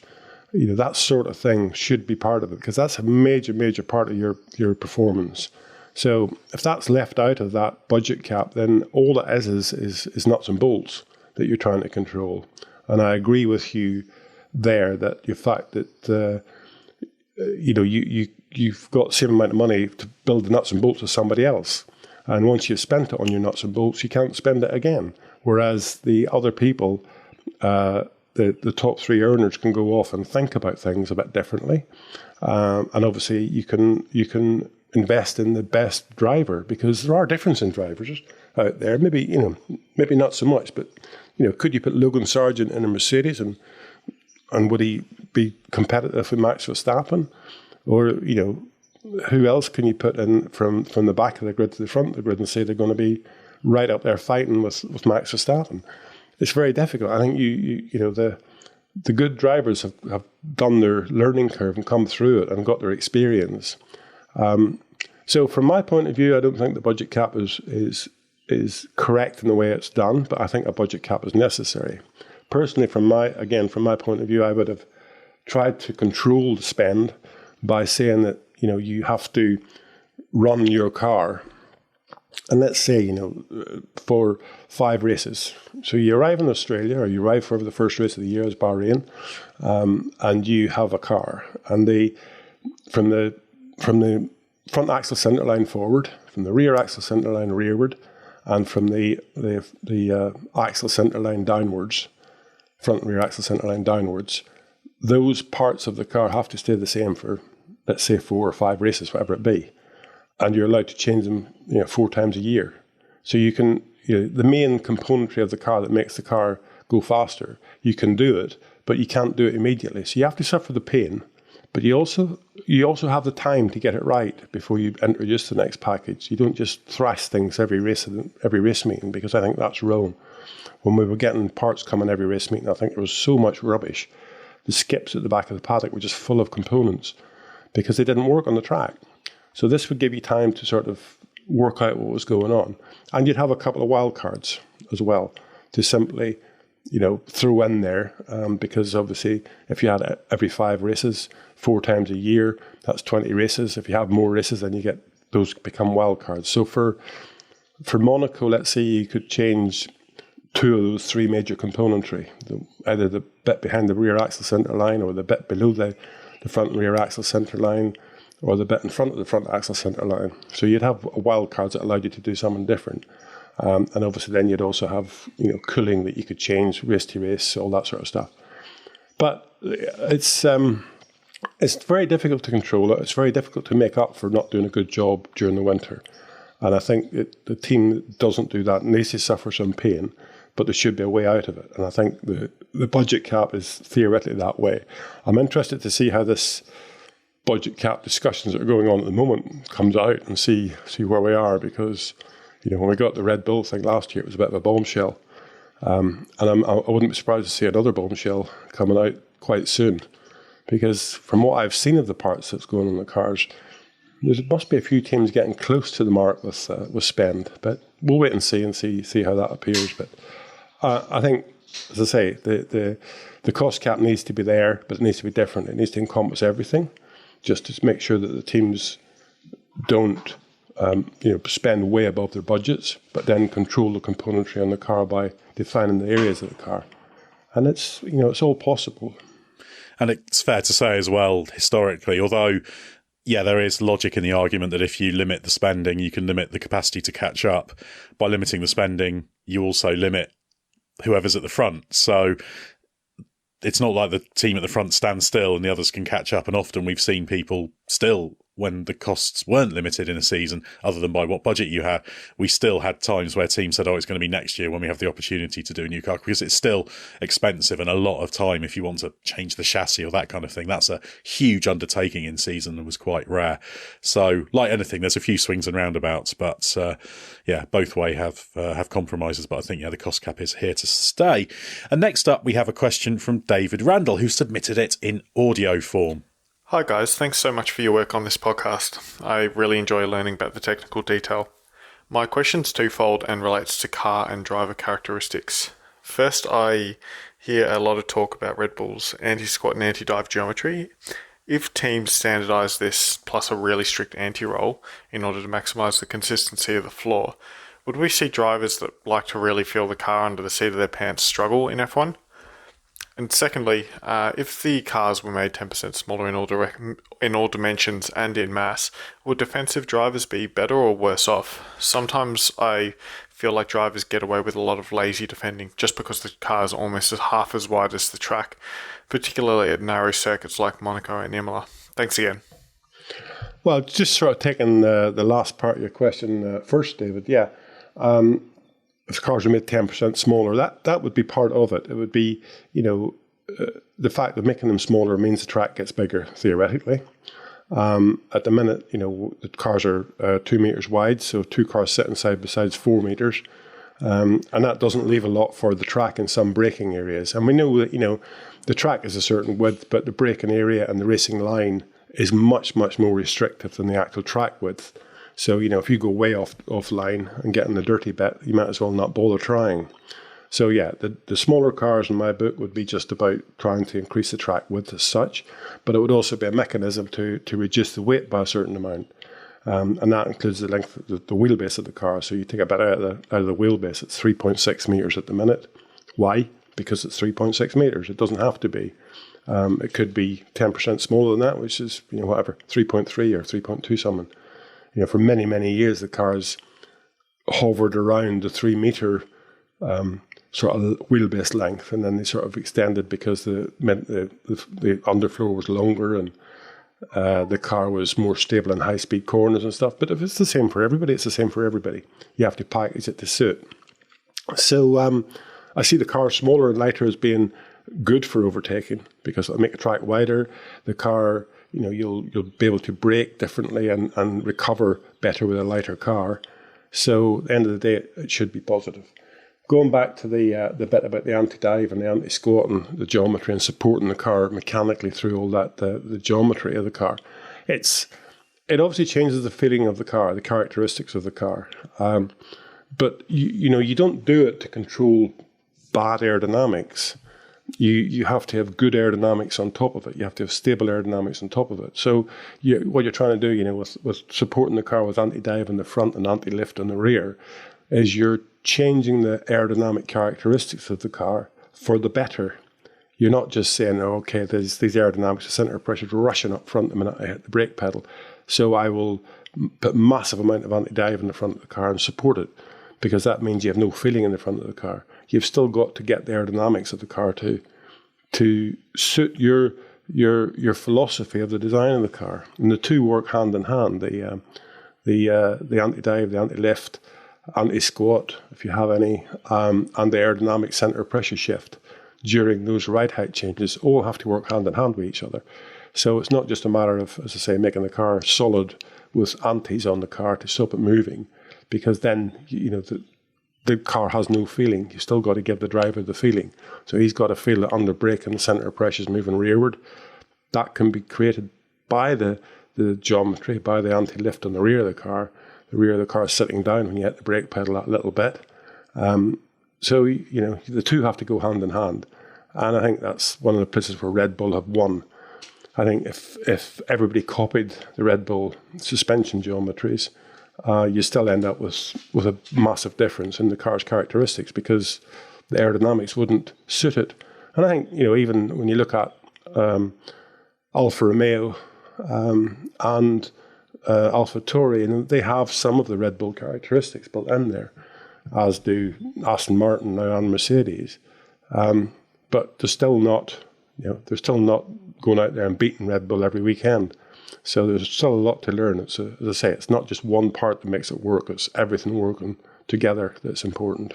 Speaker 4: that sort of thing should be part of it, because that's a major part of your performance. So if that's left out of that budget cap, then all it is nuts and bolts that you're trying to control. And I agree with you there that the fact that you've got the same amount of money to build the nuts and bolts as somebody else. And once you've spent it on your nuts and bolts, you can't spend it again. Whereas the other people, the top three earners, can go off and think about things a bit differently. And obviously you can invest in the best driver, because there are differences in drivers out there. Maybe not so much, but could you put Logan Sargent in a Mercedes and would he be competitive with Max Verstappen? Or, who else can you put in from the back of the grid to the front of the grid and say they're going to be right up there fighting with Max Verstappen? It's very difficult. I think the good drivers have done their learning curve and come through it and got their experience. So from my point of view, I don't think the budget cap is correct in the way it's done, but I think a budget cap is necessary. Personally, from my point of view, I would have tried to control the spend by saying that you have to run your car, and let's say for 5 races. So you arrive in Australia, or you arrive for the first race of the year as Bahrain, and you have a car, and from the front axle center line forward, from the rear axle center line rearward, and from the axle center line downwards, front and rear axle center line downwards, those parts of the car have to stay the same for, let's say, 4 or 5 races, whatever it be. And you're allowed to change them 4 times a year. So you can, the main componentry of the car that makes the car go faster, you can do it, but you can't do it immediately. So you have to suffer the pain, But you also have the time to get it right before you introduce the next package. You don't just thrash things every race meeting, because I think that's wrong. When we were getting parts coming every race meeting, I think there was so much rubbish. The skips at the back of the paddock were just full of components because they didn't work on the track. So this would give you time to sort of work out what was going on. And you'd have a couple of wild cards as well to simply, throw in there, because obviously if you had every 5 races 4 times a year, that's 20 races. If you have more races, then you get those become wild cards. So for Monaco, let's say you could change 2 of those 3 major componentry, either the bit behind the rear axle center line, or the bit below the front and rear axle center line, or the bit in front of the front axle center line. So you'd have wild cards that allowed you to do something different. And obviously then you'd also have, cooling that you could change race to race, all that sort of stuff. But it's very difficult to control it. It's very difficult to make up for not doing a good job during the winter. And I think the team that doesn't do that needs to suffer some pain, but there should be a way out of it. And I think the budget cap is theoretically that way. I'm interested to see how this budget cap discussions that are going on at the moment comes out and see where we are, because when we got the Red Bull thing last year, it was a bit of a bombshell. And I wouldn't be surprised to see another bombshell coming out quite soon, because from what I've seen of the parts that's going on the cars, there must be a few teams getting close to the mark with spend. But we'll wait and see how that appears. But I think, as I say, the cost cap needs to be there, but it needs to be different. It needs to encompass everything, just to make sure that the teams don't spend way above their budgets, but then control the componentry on the car by defining the areas of the car. And it's all possible.
Speaker 3: And it's fair to say as well, historically, although, there is logic in the argument that if you limit the spending, you can limit the capacity to catch up. By limiting the spending, you also limit whoever's at the front. So it's not like the team at the front stands still and the others can catch up. And often we've seen people still, when the costs weren't limited in a season, other than by what budget you had, we still had times where teams said, it's going to be next year when we have the opportunity to do a new car, because it's still expensive and a lot of time if you want to change the chassis or that kind of thing. That's a huge undertaking in season and was quite rare. So like anything, there's a few swings and roundabouts, but both way have compromises. But I think, the cost cap is here to stay. And next up, we have a question from David Randall, who submitted it in audio form.
Speaker 1: Hi guys, thanks so much for your work on this podcast. I really enjoy learning about the technical detail. My question's twofold and relates to car and driver characteristics. First, I hear a lot of talk about Red Bull's anti-squat and anti-dive geometry. If teams standardise this plus a really strict anti-roll in order to maximise the consistency of the floor, would we see drivers that like to really feel the car under the seat of their pants struggle in F1? And secondly, if the cars were made 10% smaller in all dimensions and in mass, would defensive drivers be better or worse off? Sometimes I feel like drivers get away with a lot of lazy defending just because the car is almost half as wide as the track, particularly at narrow circuits like Monaco and Imola. Thanks again.
Speaker 4: Well, just sort of taking the last part of your question first, David. If cars are made 10% smaller, that would be part of it. It would be, the fact of making them smaller means the track gets bigger, theoretically. At the minute, the cars are 2 meters wide, so 2 cars sitting side by side is 4 meters. And that doesn't leave a lot for the track in some braking areas. And we know that, the track is a certain width, but the braking area and the racing line is much, much more restrictive than the actual track width. So, if you go way offline and get in the dirty bit, you might as well not bother trying. So, the smaller cars in my book would be just about trying to increase the track width as such, but it would also be a mechanism to reduce the weight by a certain amount. And that includes the length of the wheelbase of the car. So you take a bit out of the wheelbase, it's 3.6 meters at the minute. Why? Because it's 3.6 meters. It doesn't have to be. It could be 10% smaller than that, which is, 3.3 or 3.2 something. For many, many years, the cars hovered around the 3 meter sort of wheelbase length, and then they sort of extended because the underfloor was longer and the car was more stable in high-speed corners and stuff. But if it's the same for everybody, it's the same for everybody. You have to package it to suit. So I see the car smaller and lighter as being good for overtaking because it'll make the track wider. The car, you'll be able to brake differently and recover better with a lighter car. So at the end of the day, it should be positive. Going back to the bit about the anti-dive and the anti-squat and the geometry and supporting the car mechanically through all that, the geometry of the car, it obviously changes the feeling of the car, the characteristics of the car. But you don't do it to control bad aerodynamics. You have to have good aerodynamics on top of it. You have to have stable aerodynamics on top of it. So what you're trying to do, with supporting the car with anti-dive in the front and anti-lift in the rear, is you're changing the aerodynamic characteristics of the car for the better. You're not just saying, okay, there's these aerodynamics, the centre of pressure is rushing up front the minute I hit the brake pedal, so I will put massive amount of anti-dive in the front of the car and support it, because that means you have no feeling in the front of the car. You've still got to get the aerodynamics of the car to suit your philosophy of the design of the car, and the two work hand in hand. The anti-dive, the anti-lift, anti-squat, if you have any, and the aerodynamic centre of pressure shift during those ride height changes all have to work hand in hand with each other. So it's not just a matter of, as I say, making the car solid with antis on the car to stop it moving, because then the car has no feeling. You still got to give the driver the feeling. So he's got to feel that under brake and the centre of pressure is moving rearward. That can be created by the geometry, by the anti-lift on the rear of the car. The rear of the car is sitting down when you hit the brake pedal that little bit. So the two have to go hand in hand. And I think that's one of the places where Red Bull have won. I think if everybody copied the Red Bull suspension geometries, you still end up with a massive difference in the car's characteristics, because the aerodynamics wouldn't suit it. And I think, even when you look at Alfa Romeo and Alfa Tauri, they have some of the Red Bull characteristics built in there, as do Aston Martin now and Mercedes. But they're still not going out there and beating Red Bull every weekend. So there's still a lot to learn. As I say, it's not just one part that makes it work. It's everything working together that's important.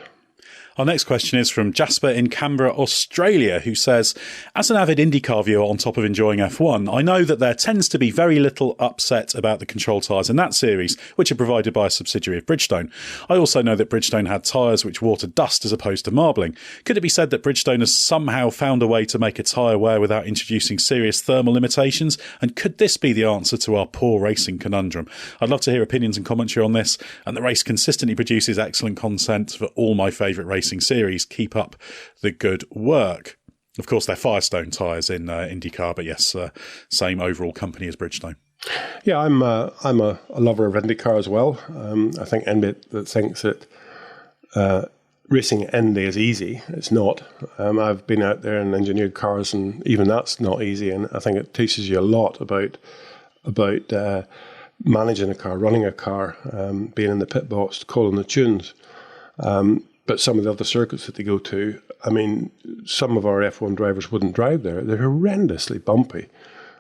Speaker 3: Our next question is from Jasper in Canberra, Australia, who says, as an avid IndyCar viewer on top of enjoying F1, I know that there tends to be very little upset about the control tyres in that series, which are provided by a subsidiary of Bridgestone. I also know that Bridgestone had tyres which water dust as opposed to marbling. Could it be said that Bridgestone has somehow found a way to make a tyre wear without introducing serious thermal limitations? And could this be the answer to our poor racing conundrum? I'd love to hear opinions and commentary on this, and the race consistently produces excellent content for all my favourite racing series. Keep up the good work. Of course, they're Firestone tyres in IndyCar, but yes, same overall company as Bridgestone.
Speaker 4: Yeah, I'm a lover of IndyCar as well. I think anybody that thinks that racing at Indy is easy, it's not. I've been out there and engineered cars, and even that's not easy. And I think it teaches you a lot about managing a car, running a car, being in the pit box, calling the tunes. But some of the other circuits that they go to, I mean, some of our F1 drivers wouldn't drive there. They're horrendously bumpy.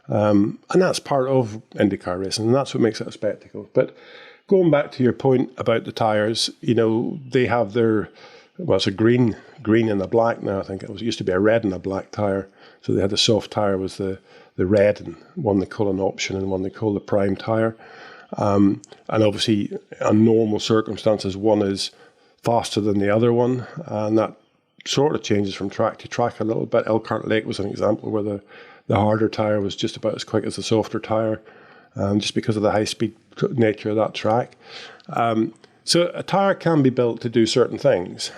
Speaker 4: And that's part of IndyCar racing, and that's what makes it a spectacle. But going back to your point about the tyres, they have it's a green and a black now. I think it used to be a red and a black tyre. So they had the soft tyre was the red, and one they call an option and one they call the prime tyre. And obviously, in normal circumstances, one is faster than the other one, and that sort of changes from track to track a little bit. Elkhart Lake was an example where the harder tyre was just about as quick as the softer tyre, just because of the high-speed nature of that track. So a tyre can be built to do certain things.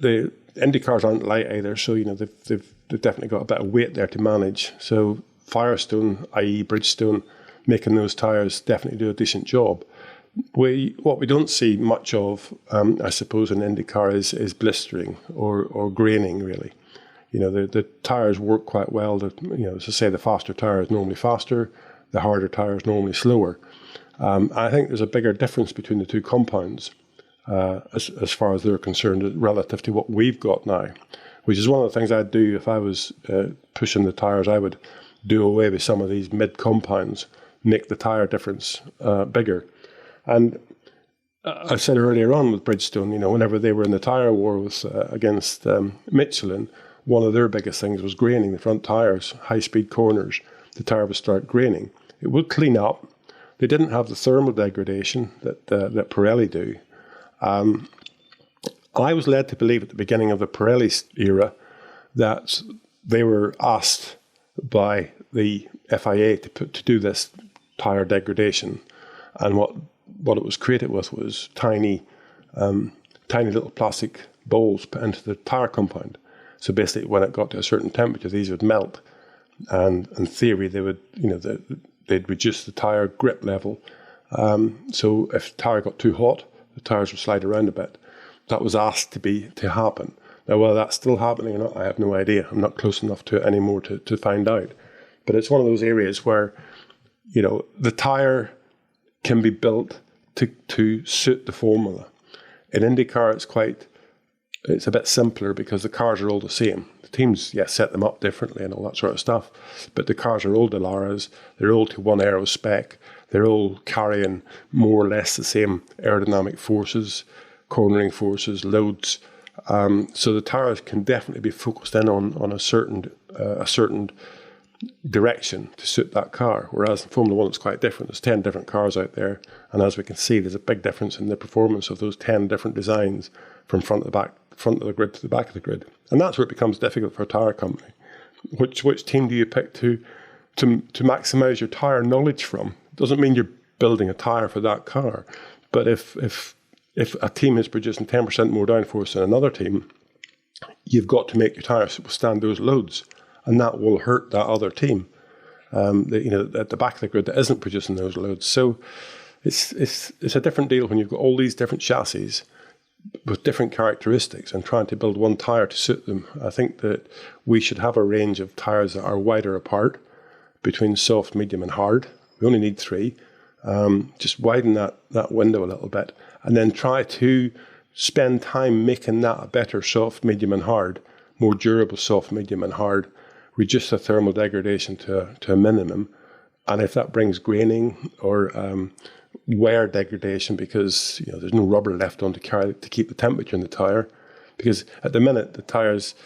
Speaker 4: The Indy cars aren't light either, so they've definitely got a bit of weight there to manage. So Firestone, i.e. Bridgestone, making those tyres definitely do a decent job. What we don't see much of, I suppose, in IndyCar is blistering or graining, really. The tyres work quite well. As I say, the faster tyre is normally faster, the harder tyre is normally slower. I think there's a bigger difference between the two compounds as far as they're concerned relative to what we've got now, which is one of the things I'd do if I was pushing the tyres. I would do away with some of these mid-compounds, make the tyre difference bigger. And I said earlier on with Bridgestone, whenever they were in the tyre war against Michelin, one of their biggest things was graining the front tyres, high-speed corners. the tyre would start graining. It would clean up. They didn't have the thermal degradation that Pirelli do. I was led to believe at the beginning of the Pirelli era that they were asked by the FIA to do this tyre degradation, and what it was created with was tiny little plastic balls put into the tyre compound. So basically, when it got to a certain temperature, these would melt, and in theory, they would, they'd reduce the tyre grip level. So if the tyre got too hot, the tyres would slide around a bit. That was asked to happen. Now, whether that's still happening or not, I have no idea. I'm not close enough to it anymore to find out. But it's one of those areas where, the tyre can be built to suit the formula. In IndyCar, it's a bit simpler because the cars are all the same. The teams, set them up differently and all that sort of stuff. But the cars are all Dalaras. They're all to one aero spec. They're all carrying more or less the same aerodynamic forces, cornering forces, loads. So the tyres can definitely be focused in on a certain direction to suit that car. Whereas in Formula 1, it's quite different. There's 10 different cars out there. And as we can see, there's a big difference in the performance of those 10 different designs from front of the grid to the back of the grid. And that's where it becomes difficult for a tyre company. Which team do you pick to maximise your tyre knowledge from? It doesn't mean you're building a tyre for that car. But if a team is producing 10% more downforce than another team, you've got to make your tyres withstand those loads. And that will hurt that other team, at the back of the grid that isn't producing those loads. So it's a different deal when you've got all these different chassis with different characteristics and trying to build one tyre to suit them. I think that we should have a range of tyres that are wider apart between soft, medium and hard. We only need 3. Just widen that window a little bit and then try to spend time making that a better soft, medium and hard, more durable soft, medium and hard, reduce the thermal degradation to a minimum. And if that brings graining or wear degradation because there's no rubber left on to keep the temperature in the tyre, because at the minute the tyres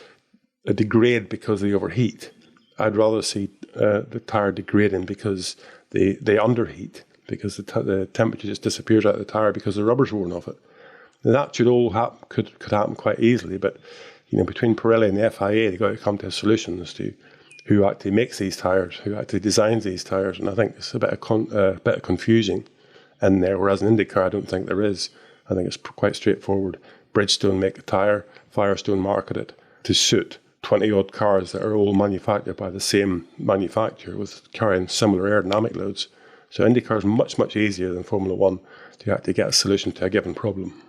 Speaker 4: degrade because they overheat. I'd rather see the tyre degrading because they underheat, because the temperature just disappears out of the tyre because the rubber's worn off it. And that should all could happen quite easily, but between Pirelli and the FIA, they've got to come to a solution as to who actually makes these tyres, who actually designs these tyres, and I think it's a bit of confusing in there, whereas in IndyCar I don't think there is. I think it's quite straightforward. Bridgestone make a tyre, Firestone market it to suit 20-odd cars that are all manufactured by the same manufacturer with carrying similar aerodynamic loads. So IndyCar is much, much easier than Formula 1 to actually get a solution to a given problem.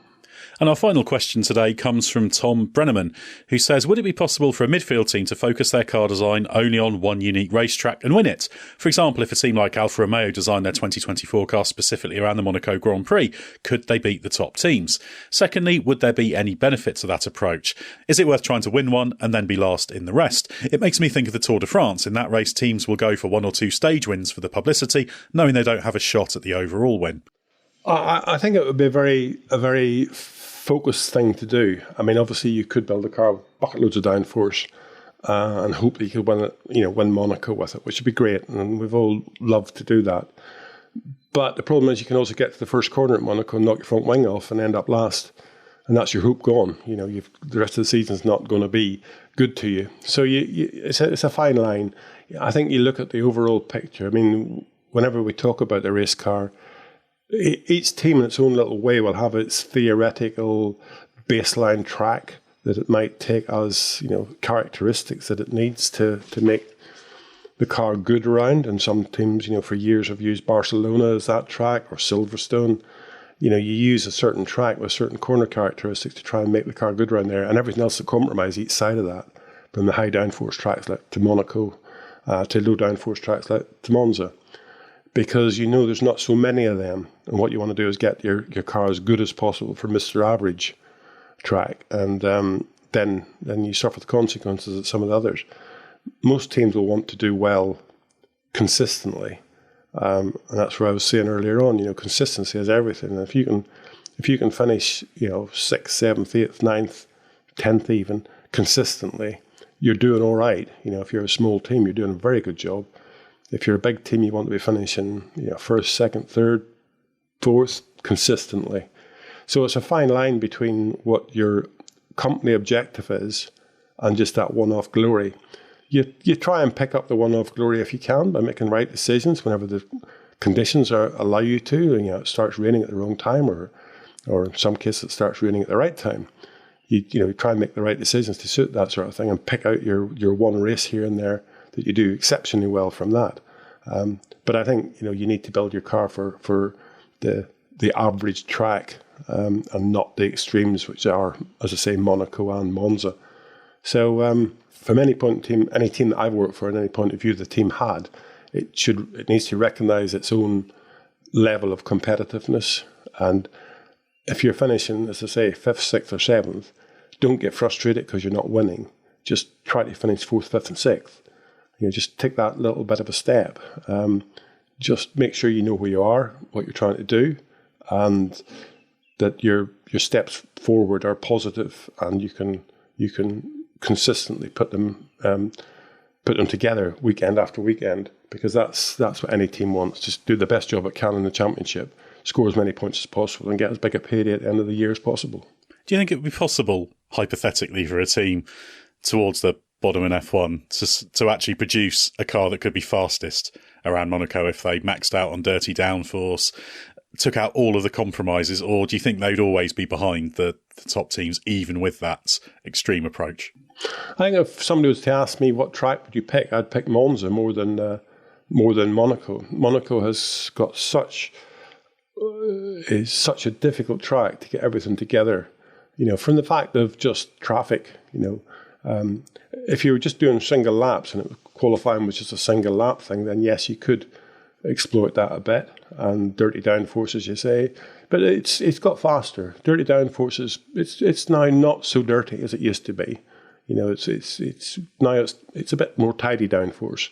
Speaker 3: And our final question today comes from Tom Brenneman, who says, would it be possible for a midfield team to focus their car design only on one unique racetrack and win it? For example, if a team like Alfa Romeo designed their 2024 car specifically around the Monaco Grand Prix, could they beat the top teams? Secondly, would there be any benefit to that approach? Is it worth trying to win one and then be last in the rest? It makes me think of the Tour de France. In that race, teams will go for 1 or 2 stage wins for the publicity, knowing they don't have a shot at the overall win.
Speaker 4: I think it would be a very focused thing to do. I mean, obviously, you could build a car with bucket loads of downforce and hope that you could win Monaco with it, which would be great, and we've all loved to do that. But the problem is, you can also get to the first corner at Monaco and knock your front wing off and end up last, and that's your hope gone. The rest of the season's not going to be good to you. So it's a fine line. I think you look at the overall picture. I mean, whenever we talk about the race car, each team in its own little way will have its theoretical baseline track that it might take as, characteristics that it needs to make the car good around. And some teams, for years have used Barcelona as that track, or Silverstone. You use a certain track with certain corner characteristics to try and make the car good around there, and everything else to compromise each side of that, from the high downforce tracks like to Monaco to low downforce tracks like to Monza. Because there's not so many of them, and what you want to do is get your car as good as possible for Mr. Average track, and then you suffer the consequences of some of the others. Most teams will want to do well consistently, and that's what I was saying earlier on. Consistency is everything. And if you can finish 6th, 7th, 8th, 9th, 10th even consistently, you're doing all right. If you're a small team, you're doing a very good job. If you're a big team, you want to be finishing first, second, third, fourth consistently. So it's a fine line between what your company objective is and just that one-off glory. You try and pick up the one-off glory if you can by making right decisions whenever the conditions allow you to. And, it starts raining at the wrong time, or in some cases it starts raining at the right time. You try and make the right decisions to suit that sort of thing and pick out your one race here and there that you do exceptionally well from that. But I think you need to build your car for the average track and not the extremes, which are, as I say, Monaco and Monza. So from any team that I've worked for, and any point of view the team had, it needs to recognise its own level of competitiveness. And if you're finishing, as I say, 5th, 6th or 7th, don't get frustrated because you're not winning. Just try to finish 4th, 5th and 6th. Just take that little bit of a step. Just make sure you know where you are, what you're trying to do, and that your steps forward are positive, and you can consistently put them together weekend after weekend, because that's what any team wants. Just do the best job it can in the championship, score as many points as possible, and get as big a payday at the end of the year as possible.
Speaker 3: Do you think it would be possible, hypothetically, for a team towards the bottom in F1 to actually produce a car that could be fastest around Monaco if they maxed out on dirty downforce, took out all of the compromises, or do you think they'd always be behind the top teams, even with that extreme approach?
Speaker 4: I think if somebody was to ask me what track would you pick, I'd pick Monza more than Monaco. Monaco has got such a difficult track to get everything together. From the fact of just traffic. If you were just doing single laps and qualifying was just a single lap thing, then yes, you could exploit that a bit and dirty downforce, as you say. But it's got faster. Dirty downforce it's now not so dirty as it used to be. It's now it's a bit more tidy downforce.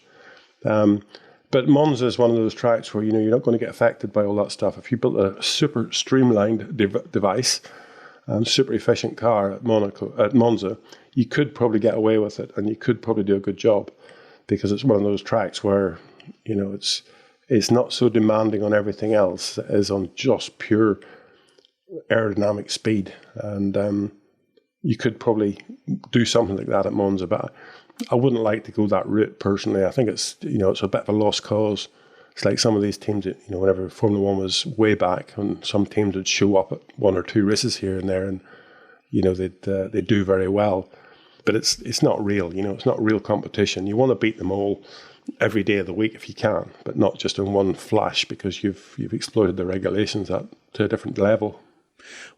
Speaker 4: But Monza is one of those tracks where you're not going to get affected by all that stuff. If you built a super streamlined device, super efficient car at Monza, you could probably get away with it, and you could probably do a good job, because it's one of those tracks where it's not so demanding on everything else as on just pure aerodynamic speed. And you could probably do something like that at Monza, but I wouldn't like to go that route personally. I think it's it's a bit of a lost cause. It's like some of these teams that, whenever Formula One was way back, and some teams would show up at one or two races here and there, and they'd do very well, but it's not real. It's not real competition. You want to beat them all every day of the week if you can, but not just in one flash, because you've exploited the regulations to a different level.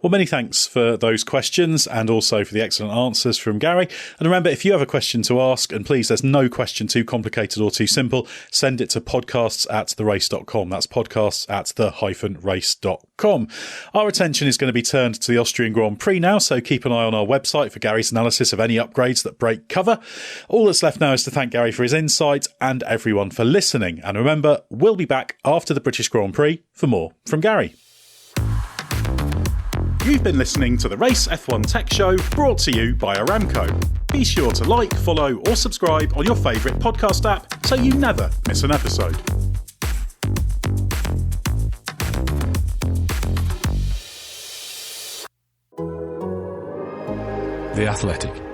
Speaker 3: Well, many thanks for those questions, and also for the excellent answers from Gary. And remember, if you have a question to ask, and please, there's no question too complicated or too simple, send it to podcasts@therace.com. That's podcasts@the-race.com. Our attention is going to be turned to the Austrian Grand Prix now, so keep an eye on our website for Gary's analysis of any upgrades that break cover. All that's left now is to thank Gary for his insight, and everyone for listening. And remember, we'll be back after the British Grand Prix for more from Gary. You've been listening to the Race F1 Tech Show, brought to you by Aramco. Be sure to like, follow or subscribe on your favourite podcast app so you never miss an episode.
Speaker 5: The Athletic.